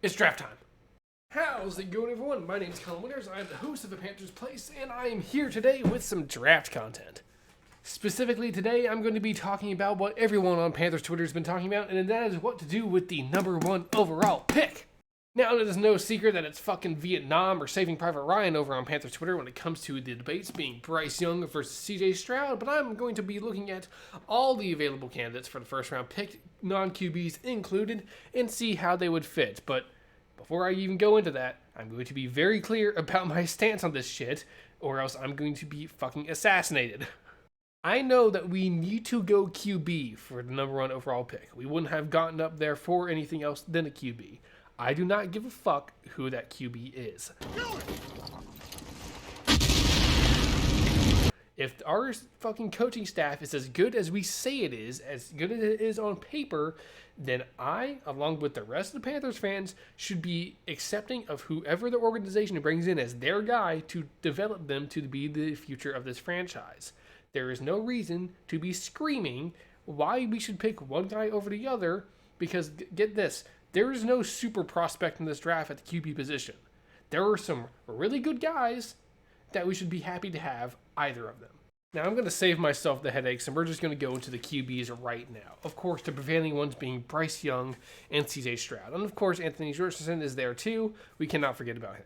It's draft time. How's it going, everyone? My name's Colin Winters. I'm the host of the Panthers Place, and I am here today with some draft content. Specifically today, I'm going to be talking about what everyone on Panthers Twitter has been talking about, and that is what to do with the number 1 overall pick. Now, it is no secret that it's fucking Vietnam or Saving Private Ryan over on Panthers Twitter when it comes to the debates being Bryce Young versus CJ Stroud, but I'm going to be looking at all the available candidates for the first round pick, non-QBs included, and see how they would fit. But before I even go into that, I'm going to be very clear about my stance on this shit, or else I'm going to be fucking assassinated. I know that we need to go QB for the number 1 overall pick. We wouldn't have gotten up there for anything else than a QB. I do not give a fuck who that QB is. If our fucking coaching staff is as good as we say it is, as good as it is on paper, then I, along with the rest of the Panthers fans, should be accepting of whoever the organization brings in as their guy to develop them to be the future of this franchise. There is no reason to be screaming why we should pick one guy over the other, because get this, there is no super prospect in this draft at the QB position. There are some really good guys that we should be happy to have either of them. Now, I'm going to save myself the headaches, and we're just going to go into the QBs right now. Of course, the prevailing ones being Bryce Young and CJ Stroud. And of course, Anthony Richardson is there too. We cannot forget about him.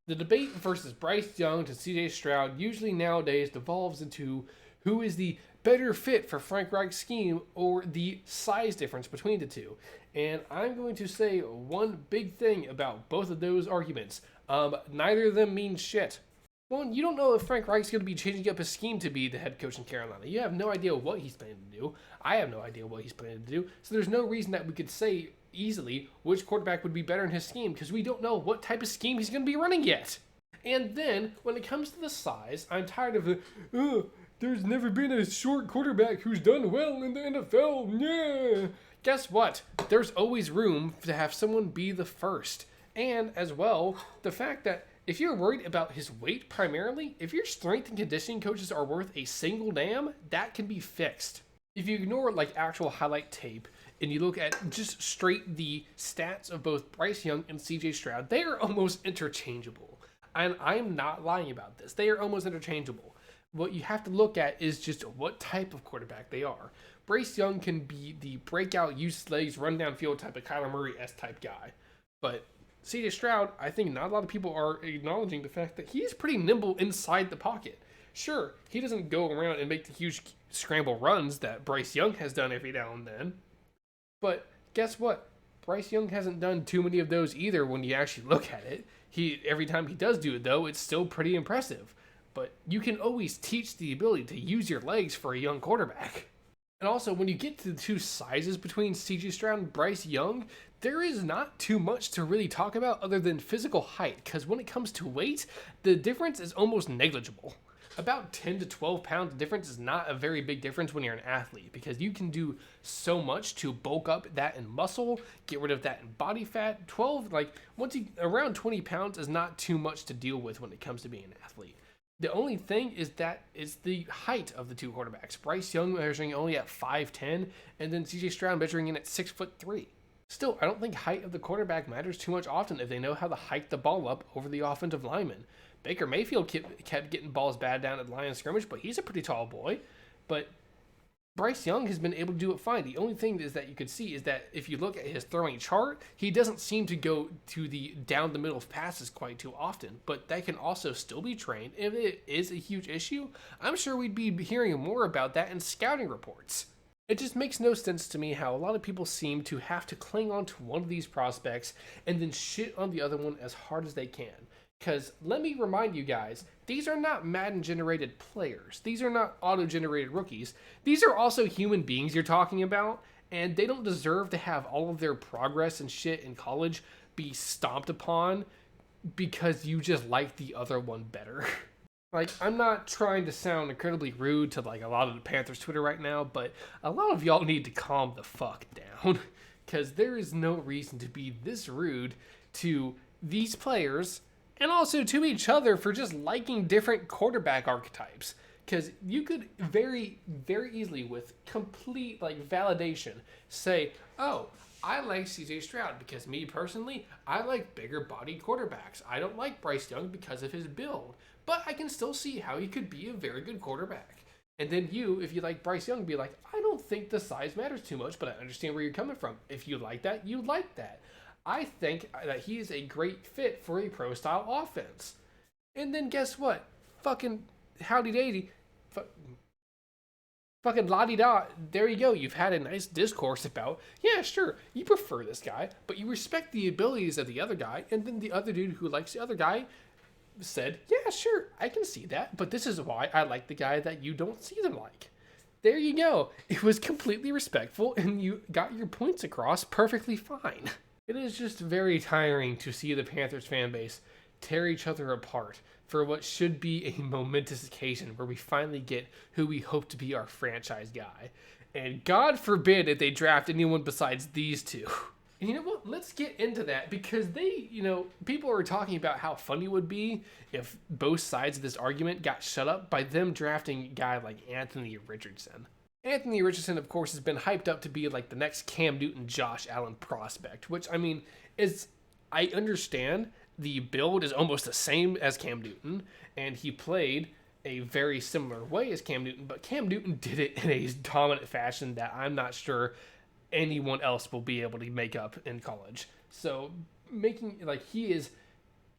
The debate versus Bryce Young to CJ Stroud usually nowadays devolves into who is the better fit for Frank Reich's scheme or the size difference between the two. And I'm going to say one big thing about both of those arguments. Neither of them mean shit. One, you don't know if Frank Reich's going to be changing up his scheme to be the head coach in Carolina. You have no idea what he's planning to do. I have no idea what he's planning to do. So there's no reason that we could say easily which quarterback would be better in his scheme, because we don't know what type of scheme he's going to be running yet. And then, when it comes to the size, I'm tired of there's never been a short quarterback who's done well in the NFL. Yeah. Guess what? There's always room to have someone be the first. And as well, the fact that if you're worried about his weight primarily, if your strength and conditioning coaches are worth a single damn, that can be fixed. If you ignore like actual highlight tape and you look at just straight the stats of both Bryce Young and CJ Stroud, they are almost interchangeable. And I'm not lying about this. They are almost interchangeable. What you have to look at is just what type of quarterback they are. Bryce Young can be the breakout, use legs, run downfield type of Kyler Murray-esque type guy. But CJ Stroud, I think not a lot of people are acknowledging the fact that he's pretty nimble inside the pocket. Sure, he doesn't go around and make the huge scramble runs that Bryce Young has done every now and then. But guess what? Bryce Young hasn't done too many of those either when you actually look at it. Every time he does do it, though, it's still pretty impressive. But you can always teach the ability to use your legs for a young quarterback. And also, when you get to the two sizes between CJ Stroud and Bryce Young, there is not too much to really talk about other than physical height, because when it comes to weight, the difference is almost negligible. About 10 to 12 pounds difference is not a very big difference when you're an athlete, because you can do so much to bulk up that in muscle, get rid of that in body fat. Around 20 pounds is not too much to deal with when it comes to being an athlete. The only thing is that it's the height of the two quarterbacks. Bryce Young measuring only at 5'10", and then CJ Stroud measuring in at 6'3". Still, I don't think height of the quarterback matters too much often if they know how to hike the ball up over the offensive lineman. Baker Mayfield kept getting balls bad down at the line of scrimmage, but he's a pretty tall boy. But Bryce Young has been able to do it fine. The only thing is that you could see is that if you look at his throwing chart, he doesn't seem to go to the down the middle of passes quite too often. But that can also still be trained. If it is a huge issue, I'm sure we'd be hearing more about that in scouting reports. It just makes no sense to me how a lot of people seem to have to cling on to one of these prospects and then shit on the other one as hard as they can. Because let me remind you guys, these are not Madden-generated players. These are not auto-generated rookies. These are also human beings you're talking about, and they don't deserve to have all of their progress and shit in college be stomped upon because you just like the other one better. I'm not trying to sound incredibly rude to a lot of the Panthers Twitter right now, but a lot of y'all need to calm the fuck down, because there is no reason to be this rude to these players and also to each other for just liking different quarterback archetypes. Because you could very, very easily, with complete validation, say, oh, I like CJ Stroud because me personally, I like bigger body quarterbacks. I don't like Bryce Young because of his build, but I can still see how he could be a very good quarterback. And then you, if you like Bryce Young, be like, I don't think the size matters too much, but I understand where you're coming from. If you like that, you like that. I think that he is a great fit for a pro style offense. And then guess what? Fucking howdy daisy. Fucking la di da. There you go. You've had a nice discourse about, yeah, sure, you prefer this guy, but you respect the abilities of the other guy. And then the other dude who likes the other guy said, yeah, sure, I can see that, but this is why I like the guy that you don't see them like. There you go. It was completely respectful, and you got your points across perfectly fine. It is just very tiring to see the Panthers fan base tear each other apart for what should be a momentous occasion where we finally get who we hope to be our franchise guy. And God forbid if they draft anyone besides these two. And you know what? Let's get into that because people are talking about how funny it would be if both sides of this argument got shut up by them drafting a guy like Anthony Richardson. Anthony Richardson, of course, has been hyped up to be like the next Cam Newton, Josh Allen prospect, which I understand the build is almost the same as Cam Newton, and he played a very similar way as Cam Newton, but Cam Newton did it in a dominant fashion that I'm not sure anyone else will be able to make up in college. So he is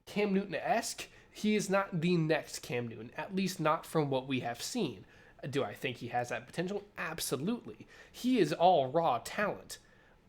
Cam Newton-esque. He is not the next Cam Newton, at least not from what we have seen. Do I think he has that potential? Absolutely. He is all raw talent,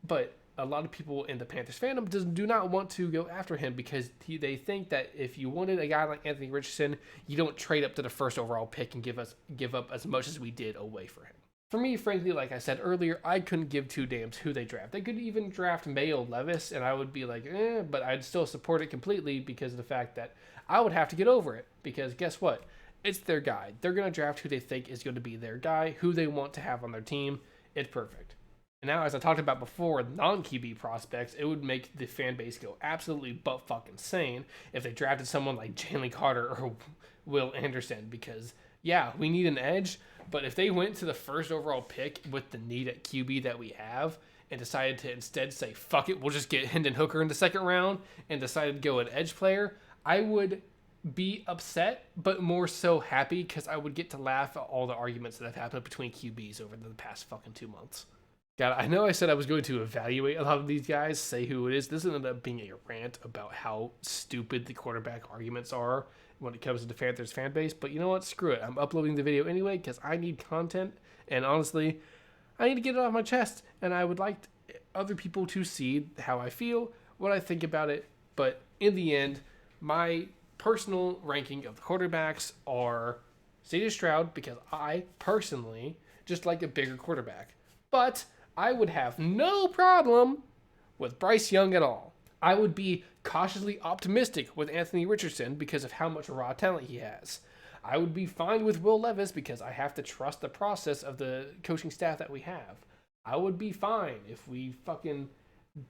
but a lot of people in the Panthers fandom do not want to go after him because they think that if you wanted a guy like Anthony Richardson, you don't trade up to the first overall pick and give up as much as we did away for him. For me, frankly, like I said earlier, I couldn't give two damns who they draft. They could even draft Mayo Levis, and I would be like, but I'd still support it completely because of the fact that I would have to get over it. Because guess what? It's their guy. They're going to draft who they think is going to be their guy, who they want to have on their team. It's perfect. And now, as I talked about before, non-QB prospects, it would make the fan base go absolutely butt-fucking insane if they drafted someone like Jalen Carter or Will Anderson because, yeah, we need an edge, but if they went to the first overall pick with the need at QB that we have and decided to instead say, fuck it, we'll just get Hendon Hooker in the second round and decided to go an edge player, I would be upset, but more so happy because I would get to laugh at all the arguments that have happened between QBs over the past fucking 2 months. God, I know I said I was going to evaluate a lot of these guys, say who it is. This ended up being a rant about how stupid the quarterback arguments are when it comes to the Panthers fan base. But you know what? Screw it. I'm uploading the video anyway because I need content. And honestly, I need to get it off my chest. And I would like other people to see how I feel, what I think about it. But in the end, my personal ranking of the quarterbacks are CJ Stroud because I personally just like a bigger quarterback. But I would have no problem with Bryce Young at all. I would be cautiously optimistic with Anthony Richardson because of how much raw talent he has. I would be fine with Will Levis because I have to trust the process of the coaching staff that we have. I would be fine if we fucking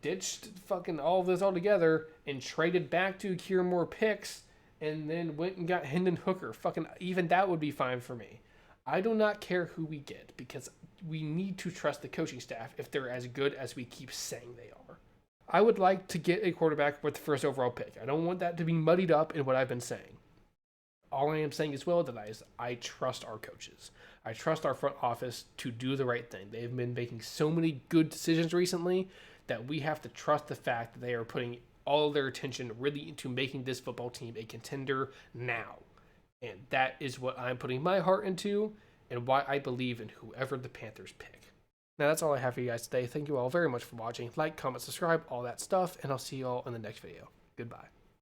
ditched fucking all of this altogether and traded back to accrue more picks and then went and got Hendon Hooker. Fucking even that would be fine for me. I do not care who we get because we need to trust the coaching staff if they're as good as we keep saying they are. I would like to get a quarterback with the first overall pick. I don't want that to be muddied up in what I've been saying. All I am saying as well is I trust our coaches. I trust our front office to do the right thing. They've been making so many good decisions recently that we have to trust the fact that they are putting all their attention really into making this football team a contender now. And that is what I'm putting my heart into and why I believe in whoever the Panthers pick. Now, that's all I have for you guys today. Thank you all very much for watching. Like, comment, subscribe, all that stuff, and I'll see you all in the next video. Goodbye.